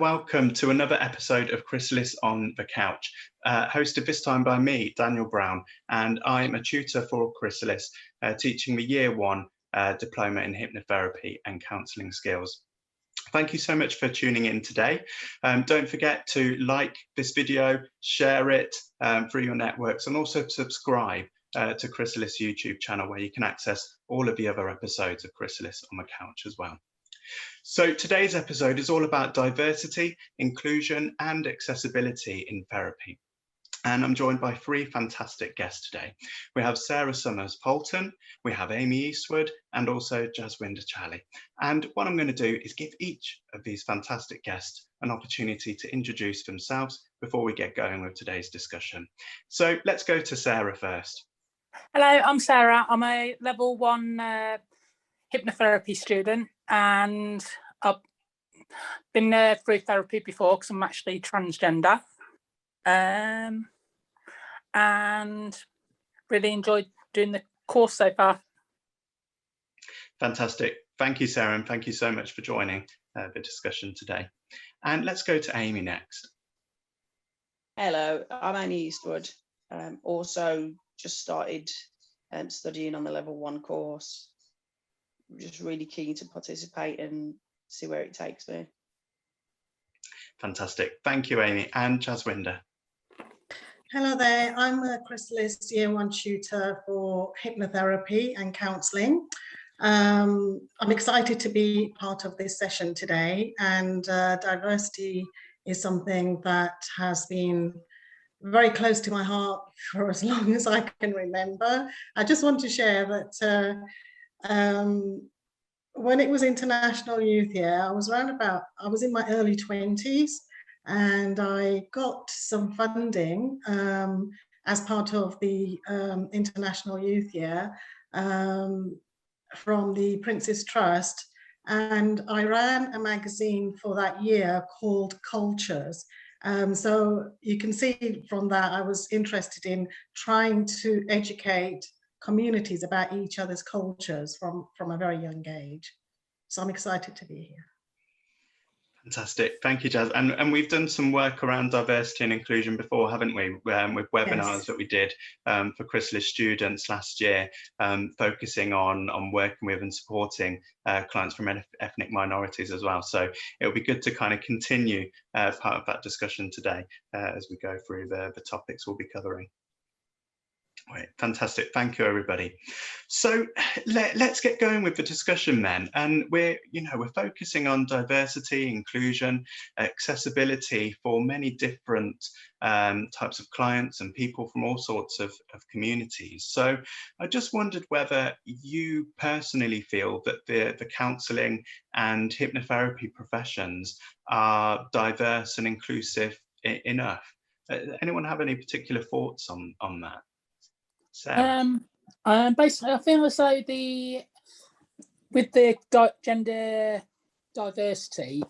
welcome to another episode of Chrysalis on the Couch, hosted this time by me, Daniel Brown, and I'm a tutor for Chrysalis, teaching the Year 1 Diploma in Hypnotherapy and Counselling skills. Thank you so much for tuning in today. Don't forget to like this video, share it through your networks, and also subscribe to Chrysalis YouTube channel, where you can access all of the other episodes of Chrysalis on the Couch as well. So today's episode is all about diversity, inclusion, and accessibility in therapy. And I'm joined by three fantastic guests today. We have Sarah Summers-Polton, we have Amy Eastwood, and also Jaswinder. And what I'm going to do is give each of these fantastic guests an opportunity to introduce themselves before we get going with today's discussion. So let's go to Sarah first. Hello, I'm Sarah. I'm a level 1 hypnotherapy student, and I've been through therapy before because I'm actually transgender, and really enjoyed doing the course so far. Fantastic. Thank you, Sarah, and thank you so much for joining the discussion today. And let's go to Amy next. Hello, I'm Amy Eastwood. Also just started studying on the level 1 course. I'm just really keen to participate and see where it takes me. Fantastic. Thank you, Amy. And Jaswinder. Hello there. I'm a Chrysalis Year 1 tutor for hypnotherapy and counselling. I'm excited to be part of this session today, and diversity is something that has been very close to my heart for as long as I can remember. I just want to share that when it was International Youth Year, I was in my early 20s, and I got some funding as part of the International Youth Year from the Prince's Trust, and I ran a magazine for that year called Cultures. So you can see from that I was interested in trying to educate communities about each other's cultures from a very young age. So I'm excited to be here. Fantastic. Thank you, Jazz. And we've done some work around diversity and inclusion before, haven't we? With webinars Yes. that we did for Chrysalis students last year, focusing on working with and supporting clients from ethnic minorities as well. So it'll be good to kind of continue part of that discussion today as we go through the topics we'll be covering. Right, fantastic. Thank you, everybody. So let's get going with the discussion then. And we're focusing on diversity, inclusion, accessibility for many different types of clients and people from all sorts of communities. So I just wondered whether you personally feel that the counselling and hypnotherapy professions are diverse and inclusive enough. Anyone have any particular thoughts on that? Basically, I feel as though with the gender diversity,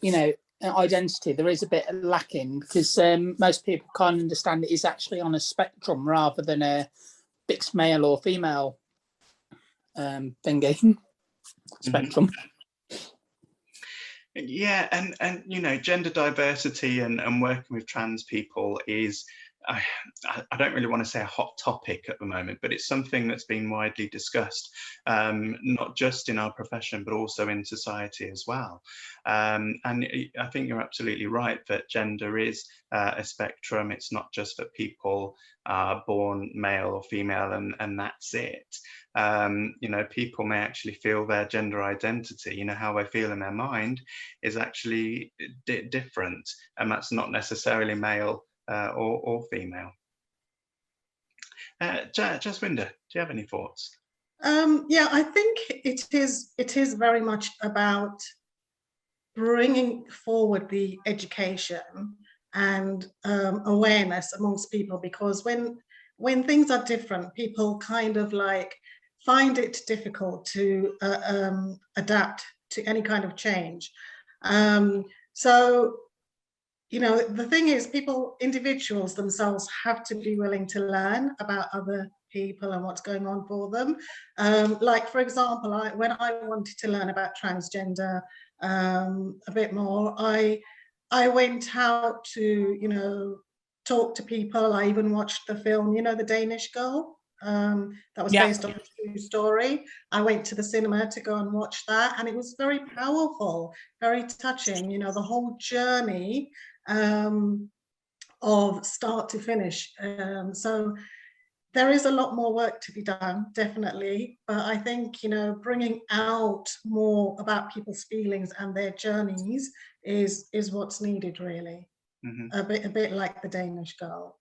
identity, there is a bit lacking, because most people can't understand it is actually on a spectrum rather than a fixed male or female thingy spectrum. Yeah, and gender diversity and working with trans people is, I don't really want to say a hot topic at the moment, but it's something that's been widely discussed, not just in our profession, but also in society as well. And I think you're absolutely right that gender is a spectrum. It's not just that people are born male or female and that's it. People may actually feel their gender identity, how they feel in their mind is actually different, and that's not necessarily male or female. Jaswinder, do you have any thoughts? Yeah, I think it is very much about bringing forward the education and awareness amongst people, because when things are different, people kind of like find it difficult to adapt to any kind of change. So the thing is, individuals themselves have to be willing to learn about other people and what's going on for them. Like, for example, when I wanted to learn about transgender a bit more, I I went out to, you know, talk to people. I even watched the film, you know, The Danish Girl, that was based on a true story. I went to the cinema to go and watch that, and it was very powerful, very touching, you know, the whole journey of start to finish. So there is a lot more work to be done, definitely, but I think, you know, bringing out more about people's feelings and their journeys is what's needed, really. A bit like The Danish Girl.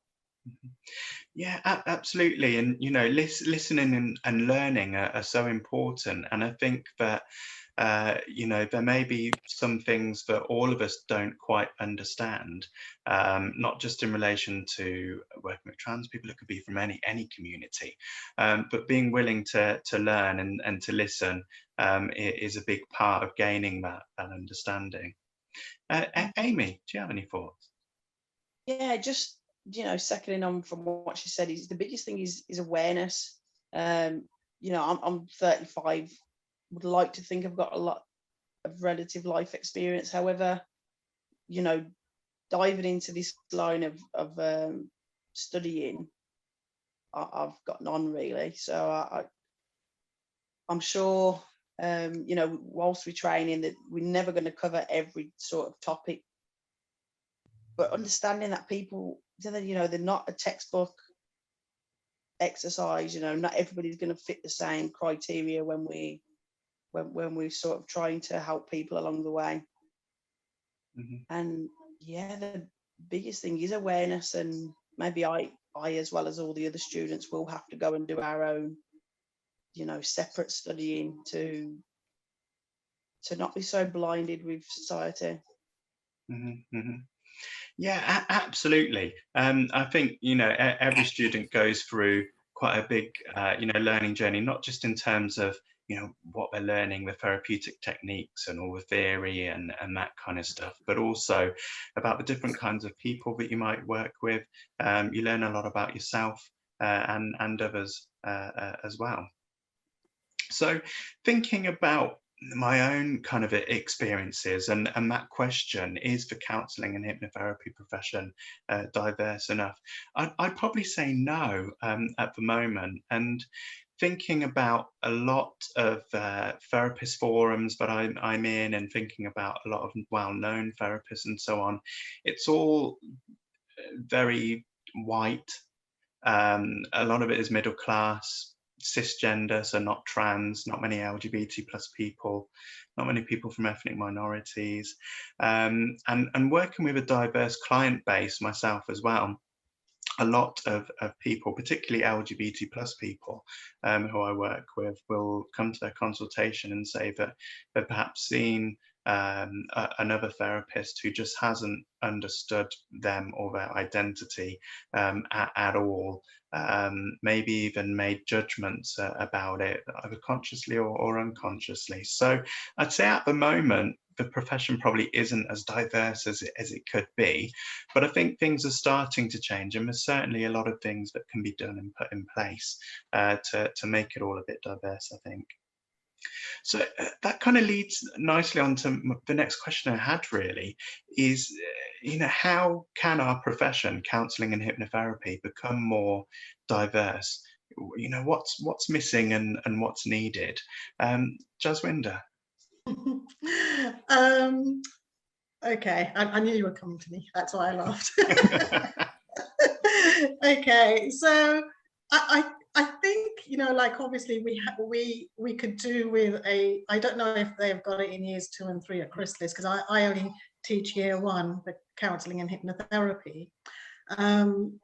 Yeah, absolutely. And, you know, listening and learning are so important. And I think that, you know, there may be some things that all of us don't quite understand, not just in relation to working with trans people, it could be from any community, but being willing to learn and to listen is a big part of gaining that understanding. Amy, do you have any thoughts? Yeah, just, you know, seconding on from what she said, is the biggest thing is awareness. You know, I'm 35, would like to think I've got a lot of relative life experience. However, you know, diving into this line of studying, I've got none really. So I'm sure, you know, whilst we're training, that we're never going to cover every sort of topic, but understanding that people, you know, they're not a textbook exercise. You know, not everybody's going to fit the same criteria when we're sort of trying to help people along the way. And yeah, the biggest thing is awareness, and maybe I as well as all the other students will have to go and do our own, you know, separate studying to not be so blinded with society. Yeah, absolutely. I think, you know, every student goes through quite a big, you know, learning journey, not just in terms of, you know, what they're learning, the therapeutic techniques and all the theory and that kind of stuff, but also about the different kinds of people that you might work with. You learn a lot about yourself and others as well. So thinking about my own kind of experiences and that question, is the counselling and hypnotherapy profession diverse enough? I'd probably say no at the moment. And thinking about a lot of therapist forums that I'm in, and thinking about a lot of well-known therapists and so on, it's all very white. A lot of it is middle class, cisgender, so not trans, not many LGBT plus people, not many people from ethnic minorities, and working with a diverse client base myself as well. A lot of people, particularly LGBT plus people who I work with, will come to their consultation and say that they've perhaps seen another therapist who just hasn't understood them or their identity at all, maybe even made judgments about it, either consciously or unconsciously. So I'd say at the moment, the profession probably isn't as diverse as it could be, but I think things are starting to change, and there's certainly a lot of things that can be done and put in place to make it all a bit diverse, I think. So that kind of leads nicely on to the next question I had, really, is, you know, how can our profession, counselling and hypnotherapy, become more diverse? You know, what's missing and what's needed? Jaswinder. Okay, I knew you were coming to me. That's why I laughed. Okay, so I think, you know, like obviously we could do with a, I don't know if they've got it in years 2 and 3 at Chrysalis, because I only teach year 1, the counselling and hypnotherapy. And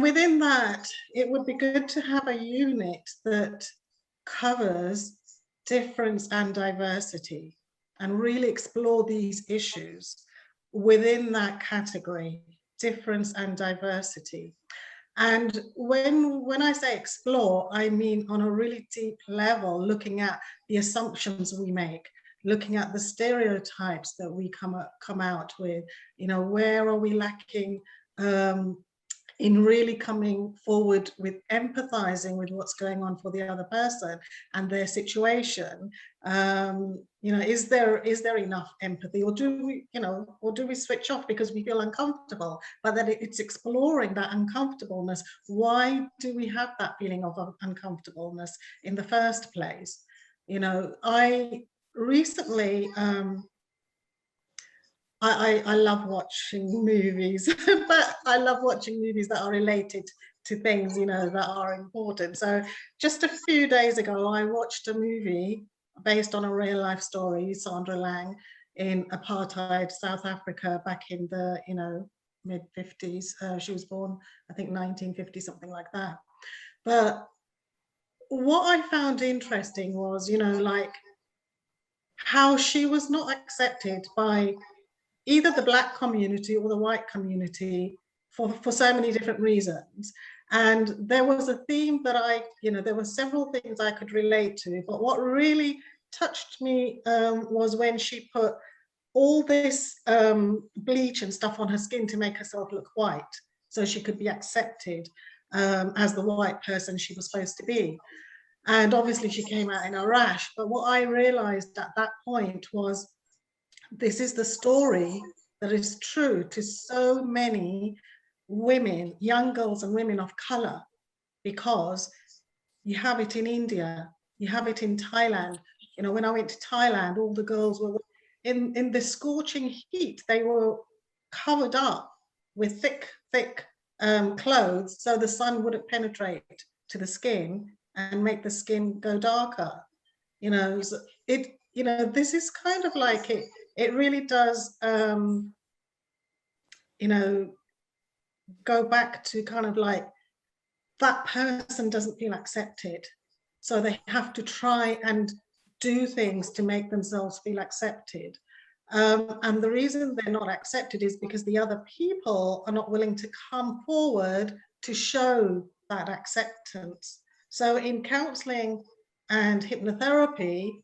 within that, it would be good to have a unit that covers difference and diversity, and really explore these issues within that category, difference and diversity. And when I say explore, I mean on a really deep level, looking at the assumptions we make, looking at the stereotypes that we come out with, you know, where are we lacking in really coming forward with empathizing with what's going on for the other person and their situation. You know, is there enough empathy, or do we, you know, or do we switch off because we feel uncomfortable? But then it's exploring that uncomfortableness. Why do we have that feeling of uncomfortableness in the first place? You know, I recently, I love watching movies, but I love watching movies that are related to things, you know, that are important. So just a few days ago, I watched a movie based on a real life story, Sandra Lang in apartheid South Africa back in the, you know, mid 50s. She was born, I think 1950, something like that. But what I found interesting was, you know, like how she was not accepted by either the Black community or the white community for so many different reasons. And there was a theme that there were several things I could relate to, but what really touched me was when she put all this bleach and stuff on her skin to make herself look white so she could be accepted as the white person she was supposed to be. And obviously she came out in a rash. But what I realized at that point was, this is the story that is true to so many women, young girls and women of color, because you have it in India, you have it in Thailand. You know, when I went to Thailand, all the girls were in the scorching heat. They were covered up with thick clothes so the sun wouldn't penetrate to the skin and make the skin go darker. You know, so this is kind of like it really does, you know, go back to kind of like that person doesn't feel accepted. So they have to try and do things to make themselves feel accepted. And the reason they're not accepted is because the other people are not willing to come forward to show that acceptance. So in counselling and hypnotherapy,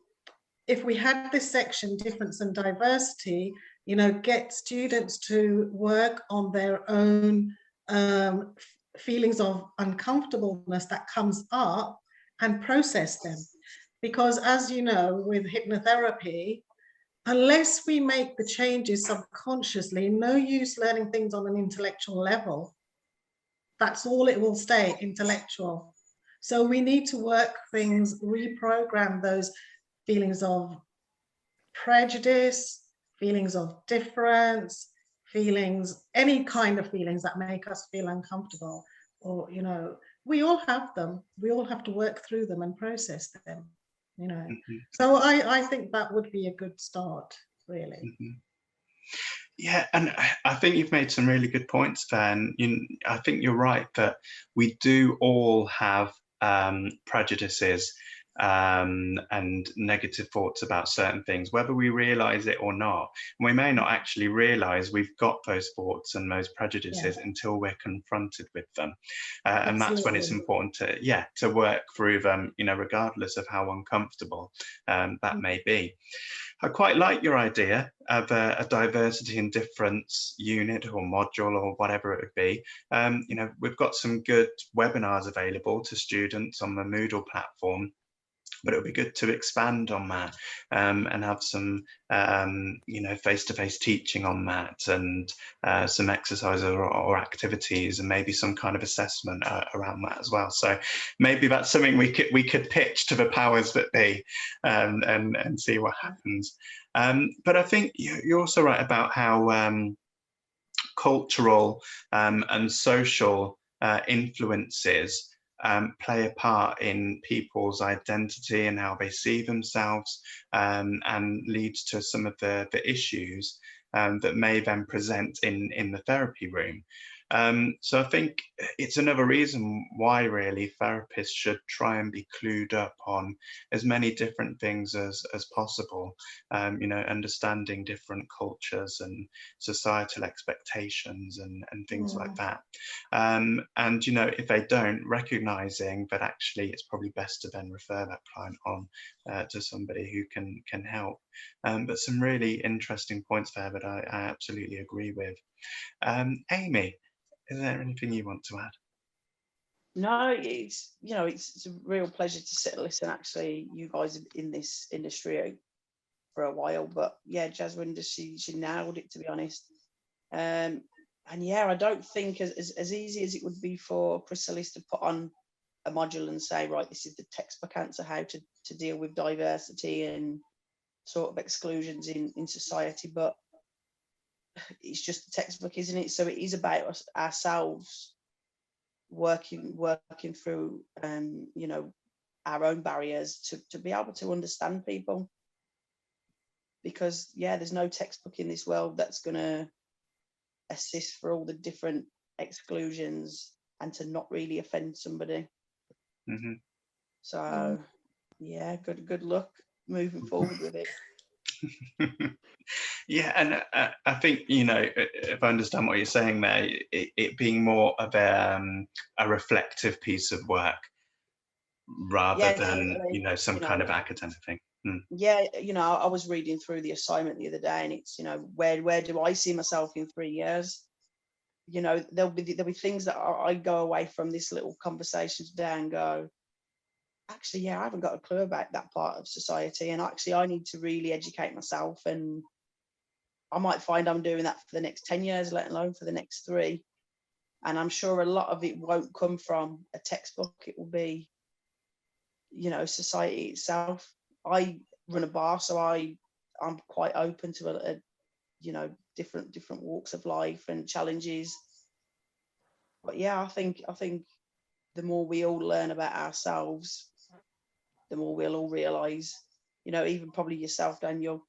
if we had this section, difference and diversity, you know, get students to work on their own feelings of uncomfortableness that comes up and process them. Because as you know, with hypnotherapy, unless we make the changes subconsciously, no use learning things on an intellectual level. That's all it will stay, intellectual. So we need to work things, reprogram those feelings of prejudice, feelings of difference, feelings, any kind of feelings that make us feel uncomfortable, or, you know, we all have them. We all have to work through them and process them, you know. So I think that would be a good start, really. Yeah, and I think you've made some really good points there. And I think you're right that we do all have prejudices and negative thoughts about certain things, whether we realize it or not. And we may not actually realize we've got those thoughts and those prejudices until we're confronted with them. And that's when it's important to work through them, you know, regardless of how uncomfortable that may be. I quite like your idea of a diversity and difference unit or module or whatever it would be. You know, we've got some good webinars available to students on the Moodle platform, but it would be good to expand on that and have some, you know, face-to-face teaching on that, and some exercises or activities, and maybe some kind of assessment around that as well. So maybe that's something we could pitch to the powers that be, and see what happens. But I think you're also right about how cultural and social influences play a part in people's identity and how they see themselves, and leads to some of the issues that may then present in the therapy room. So I think it's another reason why really therapists should try and be clued up on as many different things as possible, you know, understanding different cultures and societal expectations and things like that. And, you know, if they don't, recognizing that actually it's probably best to then refer that client on to somebody who can help. But some really interesting points there that I absolutely agree with. Amy, is there anything you want to add? No, it's, you know, it's a real pleasure to sit and listen. Actually, you guys have been in this industry for a while, but yeah, Jaswinder, she nailed it, to be honest. And yeah, I don't think as easy as it would be for Chrysalis to put on a module and say, right, this is the textbook answer how to deal with diversity and sort of exclusions in society, but it's just a textbook, isn't it? So it is about us ourselves working through you know, our own barriers to be able to understand people, because yeah, there's no textbook in this world that's going to assist for all the different exclusions and to not really offend somebody. Mm-hmm. So yeah, good luck moving forward with it. Yeah, and I think, you know, if I understand what you're saying there, it being more of a reflective piece of work rather Yeah, than, definitely. you know, some You kind know, of academic thing. yeah, you know, I was reading through the assignment the other day, and it's, you know, where do I see myself in 3 years? You know, there'll be things that I go away from this little conversation today and go, actually, yeah, I haven't got a clue about that part of society, and actually I need to really educate myself, and I might find I'm doing that for the next 10 years, let alone for the next 3. And I'm sure a lot of it won't come from a textbook. It will be, you know, society itself. I run a bar, so I'm quite open to a you know, different walks of life and challenges. But yeah, I think the more we all learn about ourselves, the more we'll all realise, you know, even probably yourself, Daniel,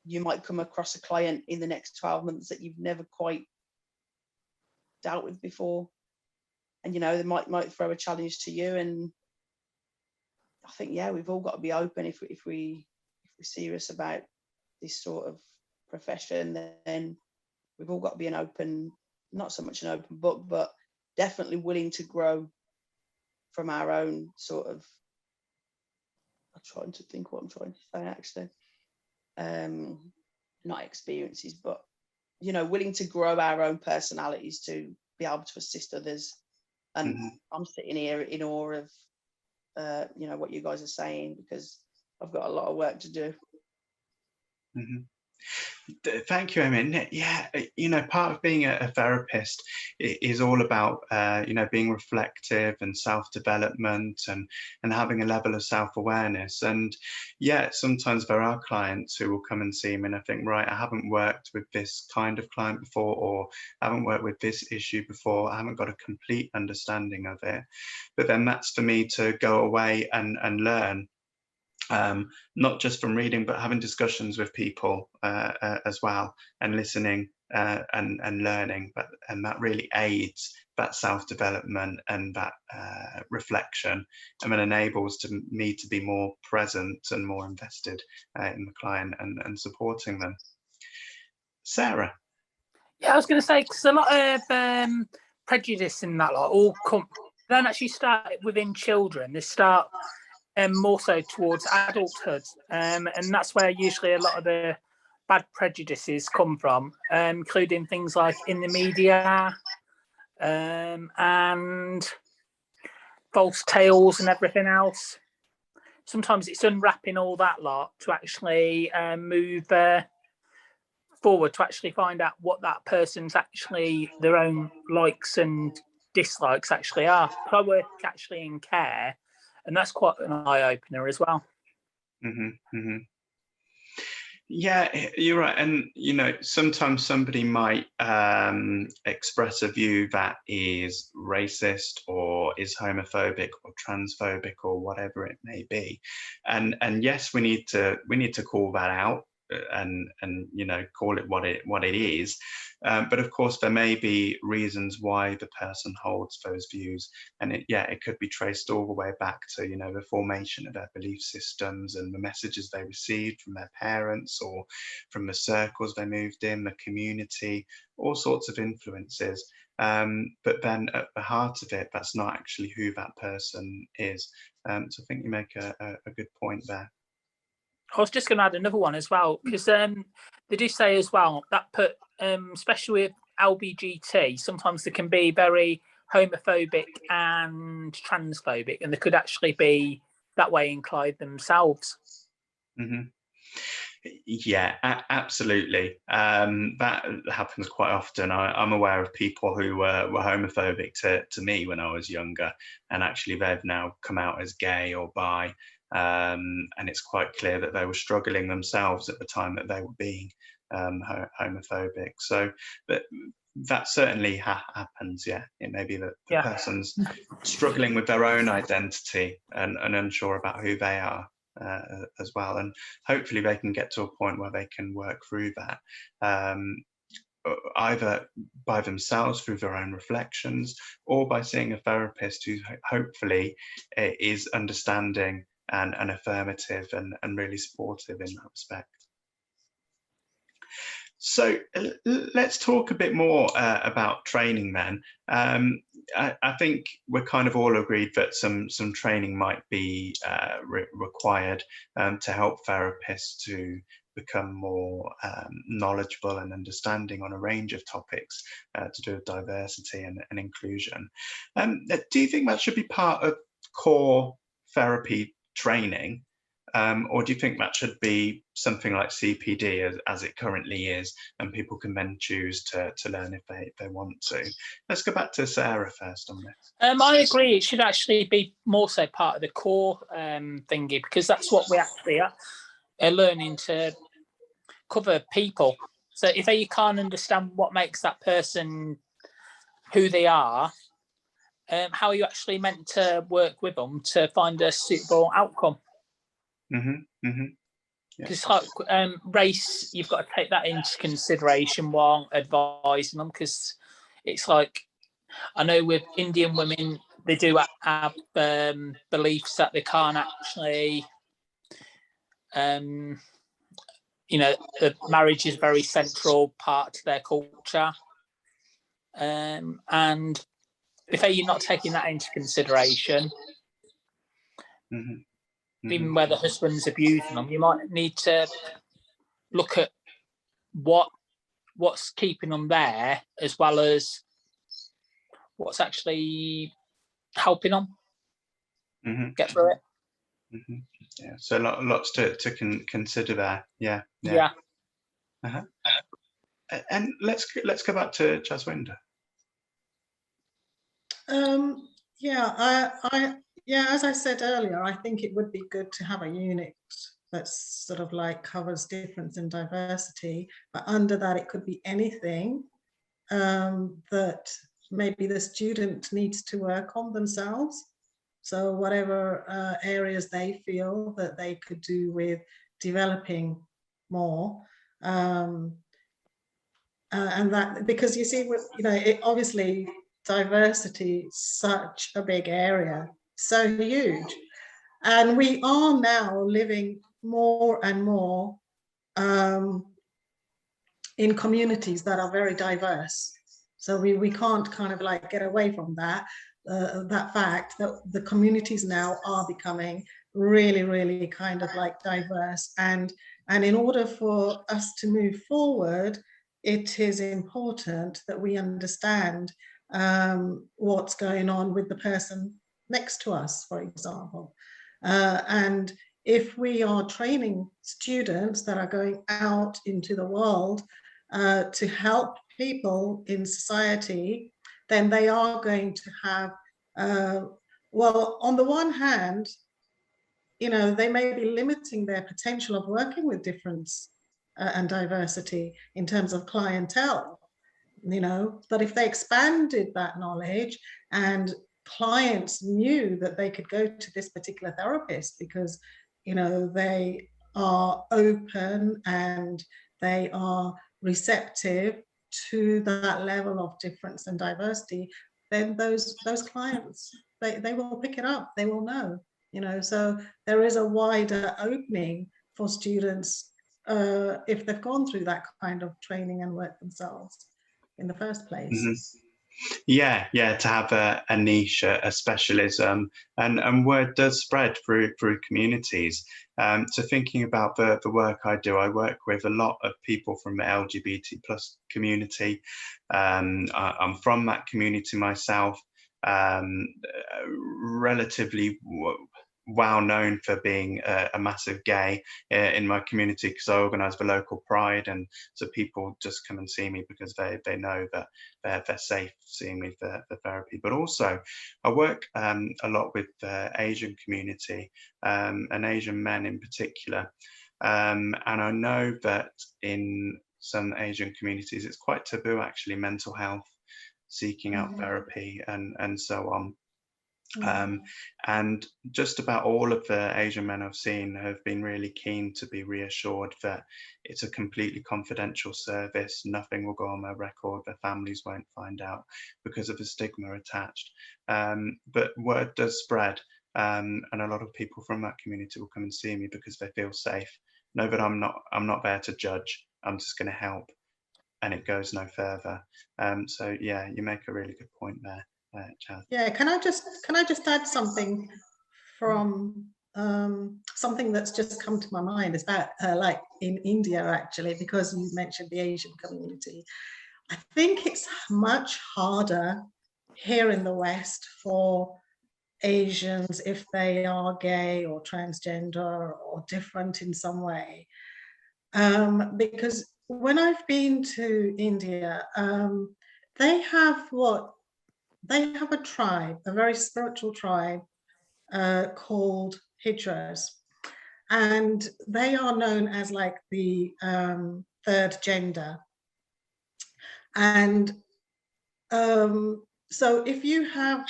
you might come across a client in the next 12 months that you've never quite dealt with before, and you know, they might throw a challenge to you. And I think, yeah, we've all got to be open if we're serious about this sort of profession. Then we've all got to be an open, not so much an open book, but definitely willing to grow from our own sort of, I'm trying to think what I'm trying to say actually, not experiences, but, you know, willing to grow our own personalities to be able to assist others. And I'm sitting here in awe of you know, what you guys are saying, because I've got a lot of work to do. Thank you, Emin. Yeah, you know, part of being a therapist is all about, you know, being reflective and self-development and having a level of self-awareness. And yeah, sometimes there are clients who will come and see me and I think, right, I haven't worked with this kind of client before, or I haven't worked with this issue before. I haven't got a complete understanding of it. But then that's for me to go away and learn. Not just from reading, but having discussions with people as well, and listening and learning. And that really aids that self-development and that reflection, and then enables me to be more present and more invested in the client and supporting them. Sarah? Yeah, I was going to say, because a lot of prejudice in that lot all don't actually start within children. They start more so towards adulthood, and that's where usually a lot of the bad prejudices come from, including things like in the media and false tales and everything else. Sometimes it's unwrapping all that lot to actually move forward, to actually find out what that person's actually, their own likes and dislikes actually are. Put work actually in care, and that's quite an eye-opener as well. Yeah, you're right. And, you know, sometimes somebody might express a view that is racist or is homophobic or transphobic or whatever it may be. And yes, we need to call that out and you know, call it what it is. But of course, there may be reasons why the person holds those views, and it could be traced all the way back to, you know, the formation of their belief systems and the messages they received from their parents or from the circles they moved in, the community, all sorts of influences. But then at the heart of it, that's not actually who that person is. So I think you make a good point there. I was just going to add another one as well, because they do say as well that especially with LBGT, sometimes they can be very homophobic and transphobic, and they could actually be that way inclined themselves. Mm-hmm. Yeah, absolutely. That happens quite often. I'm aware of people who were homophobic to me when I was younger, and actually they've now come out as gay or bi. And it's quite clear that they were struggling themselves at the time that they were being homophobic. So that certainly happens. Yeah, it may be that the person's struggling with their own identity and unsure about who they are. As well, and hopefully they can get to a point where they can work through that, either by themselves through their own reflections, or by seeing a therapist who hopefully is understanding and affirmative and really supportive in that respect. So let's talk a bit more about training then. I think we're kind of all agreed that some training might be required to help therapists to become more knowledgeable and understanding on a range of topics to do with diversity and inclusion. Do you think that should be part of core therapy training? Or do you think that should be something like CPD as it currently is, and people can then choose to learn if they want to? Let's go back to Sarah first on this. I agree. It should actually be more so part of the core thingy, because that's what we actually are learning to cover people. So if you can't understand what makes that person who they are, how are you actually meant to work with them to find a suitable outcome? Mm-hmm, mm-hmm. Because race, you've got to take that into consideration while advising them, because it's like, I know with Indian women, they do have beliefs that they can't actually, marriage is a very central part to their culture. And if you're not taking that into consideration, Mm-hmm. even where the husband's abusing them, you might need to look at what's keeping them there, as well as what's actually helping them get through it. Mm-hmm. Yeah, so lots to consider there. Yeah. Uh-huh. And let's go back to Jaswinder. As I said earlier, I think it would be good to have a unit that's sort of like covers difference and diversity, but under that it could be anything that maybe the student needs to work on themselves. So whatever areas they feel that they could do with developing more. And that, because you see, obviously diversity is such a big area, so huge. And we are now living more and more in communities that are very diverse. So we can't kind of like get away from that fact that the communities now are becoming really, really kind of like diverse. And in order for us to move forward, it is important that we understand what's going on with the person next to us, for example. And if we are training students that are going out into the world to help people in society, then they are going to have, well, on the one hand, they may be limiting their potential of working with difference and diversity in terms of clientele, but if they expanded that knowledge and clients knew that they could go to this particular therapist because, they are open and they are receptive to that level of difference and diversity, then those clients, they will pick it up, they will know, so there is a wider opening for students if they've gone through that kind of training and work themselves in the first place. Yeah, to have a niche, a specialism, and word does spread through communities. So thinking about the work I do, I work with a lot of people from the LGBT plus community. I'm from that community myself. Relatively well known for being a massive gay in my community, because I organise the local pride, and so people just come and see me because they know that they're safe seeing me for therapy. But also I work a lot with the Asian community, and Asian men in particular, and I know that in some Asian communities it's quite taboo, actually, mental health, seeking out therapy, and so on. And just about all of the Asian men I've seen have been really keen to be reassured that it's a completely confidential service. Nothing will go on their record. Their families won't find out because of the stigma attached. But word does spread, and a lot of people from that community will come and see me because they feel safe. Know that I'm not there to judge. I'm just going to help, and it goes no further. So yeah, you make a really good point there. Yeah, can I just add something from something that's just come to my mind? It's about like in India, actually, because you mentioned the Asian community. I think it's much harder here in the West for Asians, if they are gay or transgender or different in some way, because when I've been to India, they have a tribe, a very spiritual tribe called Hijras, and they are known as like the third gender. And so if you have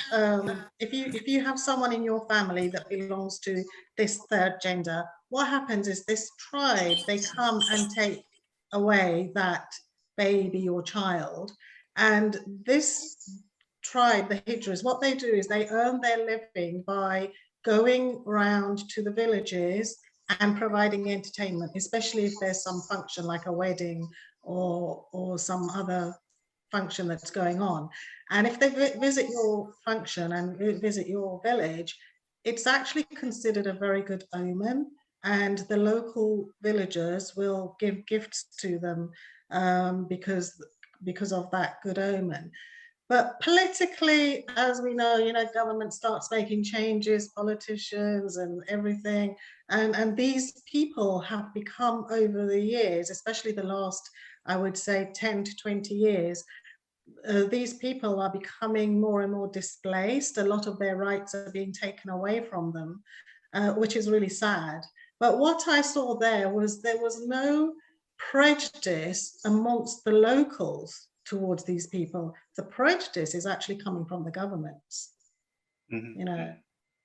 if you have someone in your family that belongs to this third gender, what happens is this tribe, they come and take away that baby or child, and this tribe, the Hijras, what they do is they earn their living by going round to the villages and providing entertainment, especially if there's some function like a wedding or some other function that's going on. And if they visit your function and visit your village, it's actually considered a very good omen, and the local villagers will give gifts to them because of that good omen. But politically, as we know, government starts making changes, politicians and everything. And these people have become, over the years, especially the last, I would say, 10 to 20 years, these people are becoming more and more displaced. A lot of their rights are being taken away from them, which is really sad. But what I saw there was no prejudice amongst the locals towards these people. The prejudice is actually coming from the governments,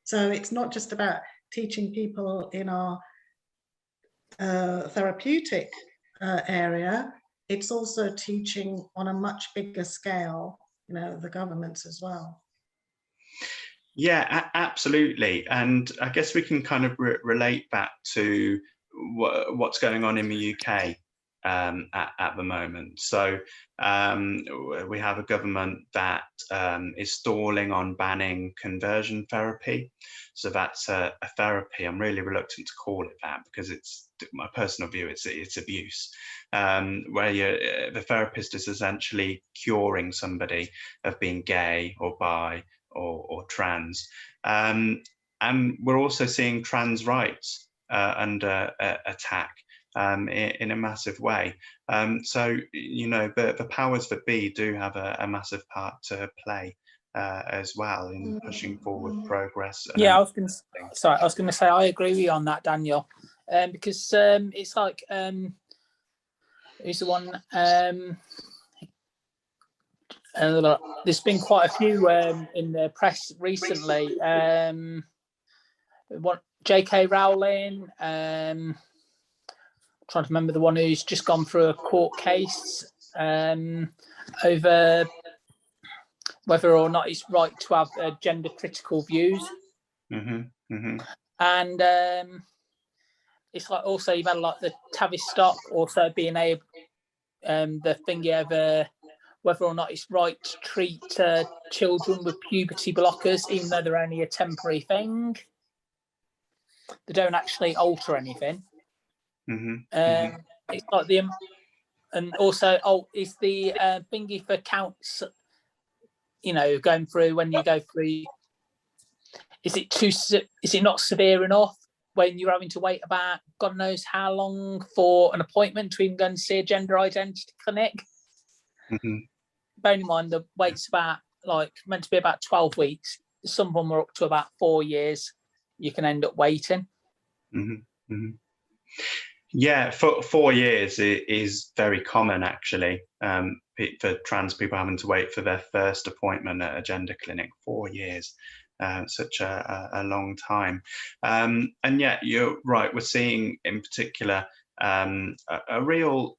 So it's not just about teaching people in our therapeutic area, it's also teaching on a much bigger scale, the governments as well. Yeah, absolutely. And I guess we can kind of relate that to what's going on in the UK at the moment. So we have a government that is stalling on banning conversion therapy. So that's a therapy. I'm really reluctant to call it that because it's my personal view. It's abuse, where the therapist is essentially curing somebody of being gay or bi or trans. And we're also seeing trans rights under attack in a massive way. So, the powers that be do have a massive part to play as well in pushing forward progress. Yeah, I was going to say, I agree with you on that, Daniel, because it's like, who's the one? There's been quite a few in the press recently. J.K. Rowling, trying to remember the one who's just gone through a court case over whether or not it's right to have gender critical views. And it's like also you've had like the Tavistock also being able the thingy over whether or not it's right to treat children with puberty blockers, even though they're only a temporary thing. They don't actually alter anything. It's like and also, is the thingy for counts, you know, going through when you go through, is it not severe enough when you're having to wait about God knows how long for an appointment to even go and see a gender identity clinic? Bearing in mind the wait's about meant to be about 12 weeks. Some of them are up to about 4 years. You can end up waiting. Yeah, for 4 years it is very common actually, for trans people having to wait for their first appointment at a gender clinic. 4 years, such a long time. And yet you're right, we're seeing in particular a real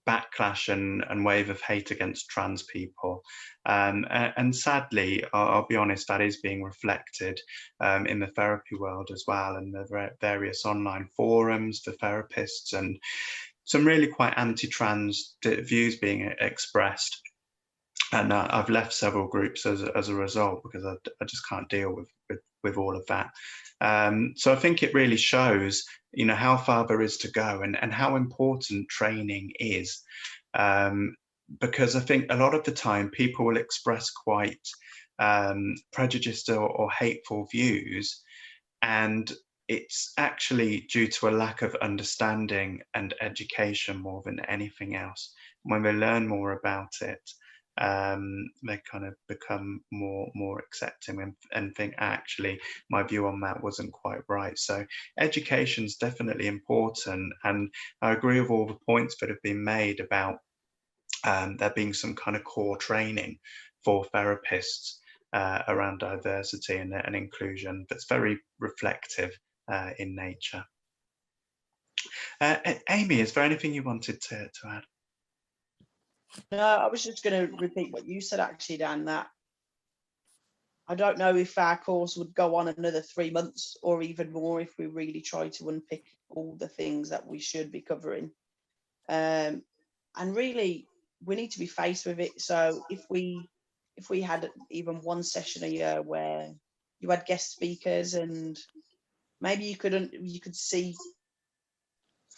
backlash and wave of hate against trans people. And sadly, I'll be honest, that is being reflected in the therapy world as well, and the various online forums for therapists, and some really quite anti-trans views being expressed. And I've left several groups as a result, because I just can't deal with all of that. So I think it really shows, you know, how far there is to go, and how important training is. Because I think a lot of the time people will express quite prejudiced or hateful views, and it's actually due to a lack of understanding and education more than anything else. When they learn more about it, they kind of become more accepting and think, actually my view on that wasn't quite right. So education is definitely important, and I agree with all the points that have been made about there being some kind of core training for therapists around diversity and inclusion that's very reflective in nature. Amy, is there anything you wanted to add? No, I was just going to repeat what you said actually, Dan, that I don't know if our course would go on another 3 months or even more if we really try to unpick all the things that we should be covering. And really, we need to be faced with it. So if we had even one session a year where you had guest speakers, and maybe you could see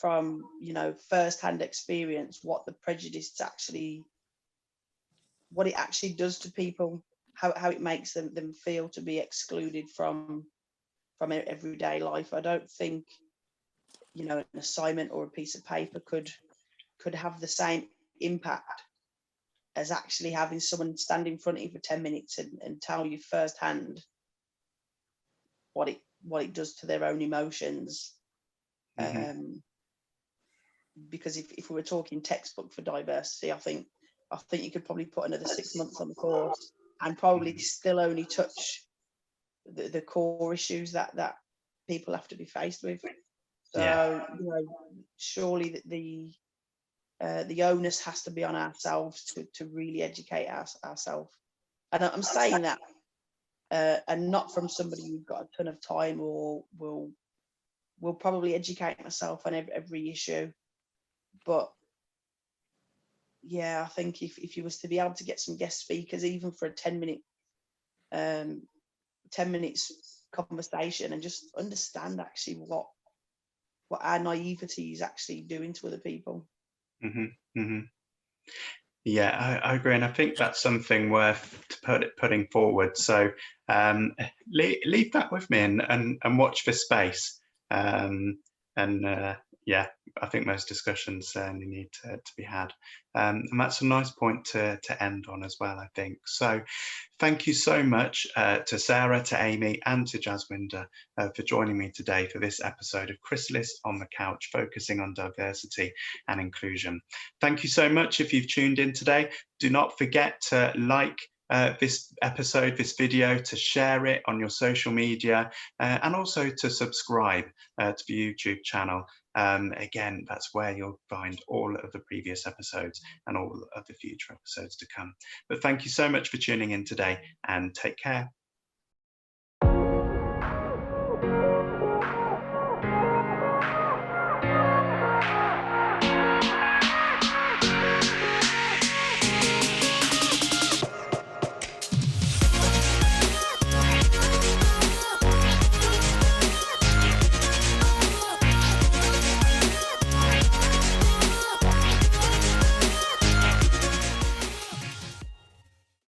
from, you know, first-hand experience what the prejudice actually, what it actually does to people, how it makes them feel to be excluded from everyday life. I don't think, you know, an assignment or a piece of paper could have the same impact as actually having someone stand in front of you for 10 minutes and tell you firsthand what it does to their own emotions. Because if we were talking textbook for diversity, I think you could probably put another 6 months on the course and probably still only touch the core issues that people have to be faced with. So, you know, surely the onus has to be on ourselves to really educate ourselves. And I'm saying that, and not from somebody who's got a ton of time or will probably educate myself on every issue. But yeah, I think if you was to be able to get some guest speakers, even for a 10 minutes conversation, and just understand actually what our naivety is actually doing to other people. Yeah, I agree, and I think that's something worth putting forward. So leave that with me and watch this space. Yeah, I think those discussions certainly need to be had. And that's a nice point to end on as well, I think. So thank you so much to Sarah, to Amy, and to Jaswinder for joining me today for this episode of Chrysalis on the Couch, focusing on diversity and inclusion. Thank you so much if you've tuned in today. Do not forget to like this episode, this video, to share it on your social media, and also to subscribe to the YouTube channel. Again, that's where you'll find all of the previous episodes and all of the future episodes to come. But thank you so much for tuning in today, and take care.